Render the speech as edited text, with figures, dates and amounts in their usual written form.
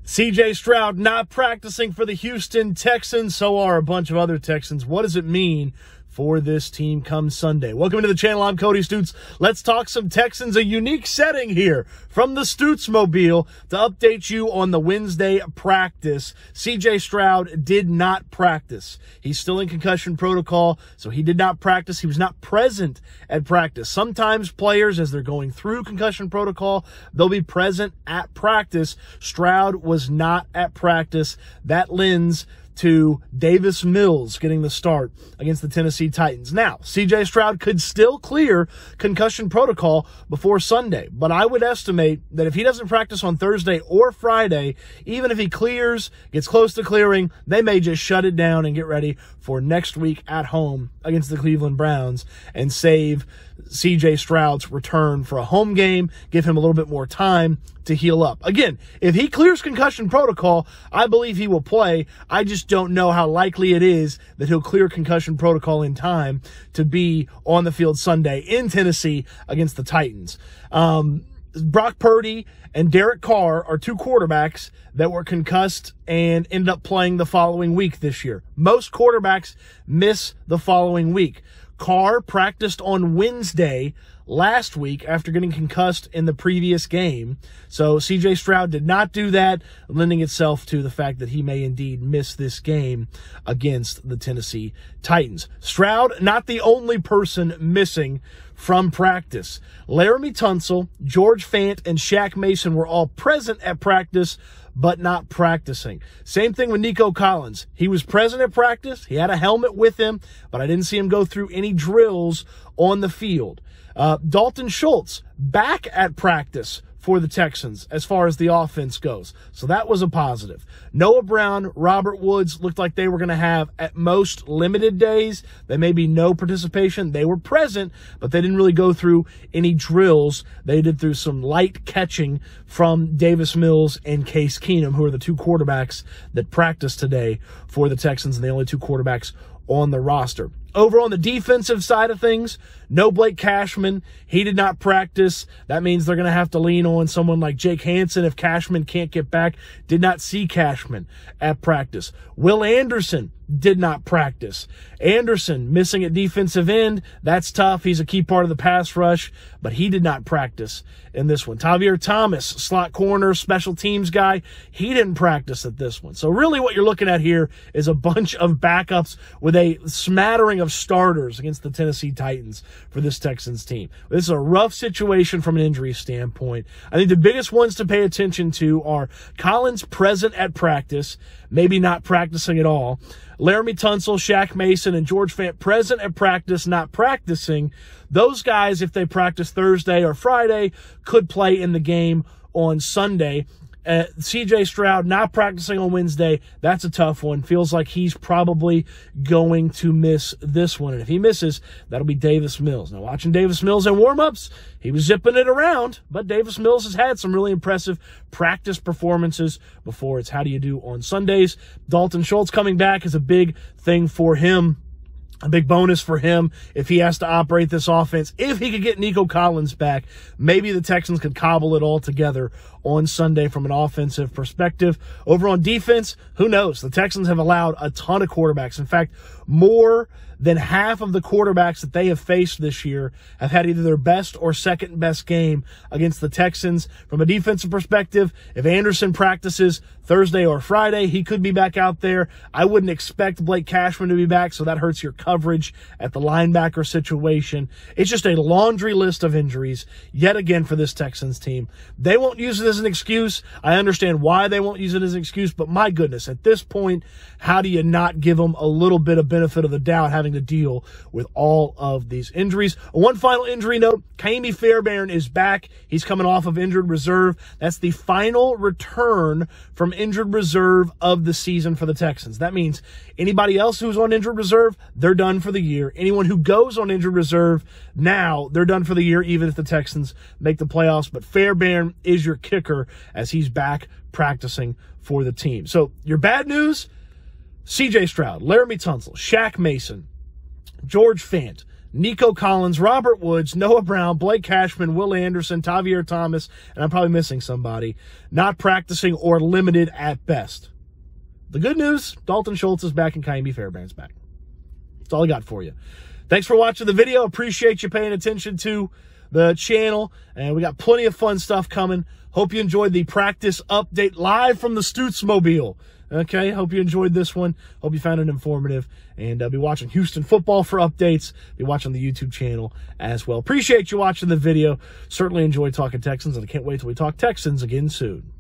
CJ Stroud not practicing for the Houston Texans. So are a bunch of other Texans. What does it mean for this team come Sunday? Welcome to the channel. I'm Cody Stoots. Let's talk some Texans. A unique setting here from the Stoots mobile to update you on the Wednesday practice. CJ Stroud did not practice. He's still in concussion protocol, so he did not practice. He was not present at practice. Sometimes players, as they're going through concussion protocol, they'll be present at practice. Stroud was not at practice. That lends to Davis Mills getting the start against the Tennessee Titans. Now, CJ Stroud could still clear concussion protocol before Sunday, but I would estimate that if he doesn't practice on Thursday or Friday, even if he clears, gets close to clearing, they may just shut it down and get ready for next week at home against the Cleveland Browns and save CJ Stroud's return for a home game, give him a little bit more time to heal up. Again, if he clears concussion protocol, I believe he will play. I just don't know how likely it is that he'll clear concussion protocol in time to be on the field Sunday in Tennessee against the Titans. Brock Purdy and Derek Carr are two quarterbacks that were concussed and ended up playing the following week this year. Most quarterbacks miss the following week. Carr practiced on Wednesday last week after getting concussed in the previous game. So CJ Stroud did not do that, lending itself to the fact that he may indeed miss this game against the Tennessee Titans. Stroud, not the only person missing from practice. Laramie Tunsil, George Fant, and Shaq Mason were all present at practice, but not practicing. Same thing with Nico Collins. He was present at practice. He had a helmet with him, but I didn't see him go through any drills on the field. Dalton Schultz back at practice for the Texans as far as the offense goes. So that was a positive. Noah Brown, Robert Woods looked like they were going to have at most limited days. They may be no participation. They were present, but they didn't really go through any drills. They did through some light catching from Davis Mills and Case Keenum, who are the two quarterbacks that practiced today for the Texans, and the only two quarterbacks on the roster. Over on the defensive side of things, no Blake Cashman. He did not practice. That means they're going to have to lean on someone like Jake Hansen if Cashman can't get back. Did not see Cashman at practice. Will Anderson did not practice. Anderson missing at defensive end. That's tough. He's a key part of the pass rush, but he did not practice in this one. Tavier Thomas, slot corner, special teams guy. He didn't practice at this one. So really what you're looking at here is a bunch of backups with a smattering of starters against the Tennessee Titans for this Texans team. This is a rough situation from an injury standpoint. I think the biggest ones to pay attention to are Collins present at practice, maybe not practicing at all. Laramie Tunsil, Shaq Mason, and George Fant present at practice, not practicing. Those guys, if they practice Thursday or Friday, could play in the game on Sunday. CJ Stroud not practicing on Wednesday, that's a tough one. Feels like he's probably going to miss this one. And if he misses, that'll be Davis Mills. Now, watching Davis Mills in warm-ups, he was zipping it around, but Davis Mills has had some really impressive practice performances before. It's how do you do on Sundays. Dalton Schultz coming back is a big thing for him. A big bonus for him if he has to operate this offense. If he could get Nico Collins back, maybe the Texans could cobble it all together on Sunday from an offensive perspective. Over on defense, who knows? The Texans have allowed a ton of quarterbacks. In fact, more than half of the quarterbacks that they have faced this year have had either their best or second best game against the Texans. From a defensive perspective, if Anderson practices Thursday or Friday, he could be back out there. I wouldn't expect Blake Cashman to be back, so that hurts your coverage at the linebacker situation. It's just a laundry list of injuries yet again for this Texans team. They won't use it as an excuse. I understand why they won't use it as an excuse, but my goodness, at this point, how do you not give them a little bit of benefit of the doubt having to deal with all of these injuries? One final injury note, Kaimi Fairbairn is back. He's coming off of injured reserve. That's the final return from injured reserve of the season for the Texans. That means anybody else who's on injured reserve, they're done for the year. Anyone who goes on injured reserve now, they're done for the year, even if the Texans make the playoffs. But Fairbairn is your kicker as he's back practicing for the team. So your bad news, CJ Stroud, Laramie Tunsil, Shaq Mason, George Fant, Nico Collins, Robert Woods, Noah Brown, Blake Cashman, Will Anderson, Tavier Thomas, and I'm probably missing somebody, not practicing or limited at best. The good news, Dalton Schultz is back and Kaimi Fairbairn's back. That's all I got for you. Thanks for watching the video. Appreciate you paying attention to the channel, and we got plenty of fun stuff coming. Hope you enjoyed the practice update live from the Stoots Mobile. Okay, hope you enjoyed this one. Hope you found it informative. And be watching Houston football for updates. Be watching the YouTube channel as well. Appreciate you watching the video. Certainly enjoyed talking Texans, and I can't wait till we talk Texans again soon.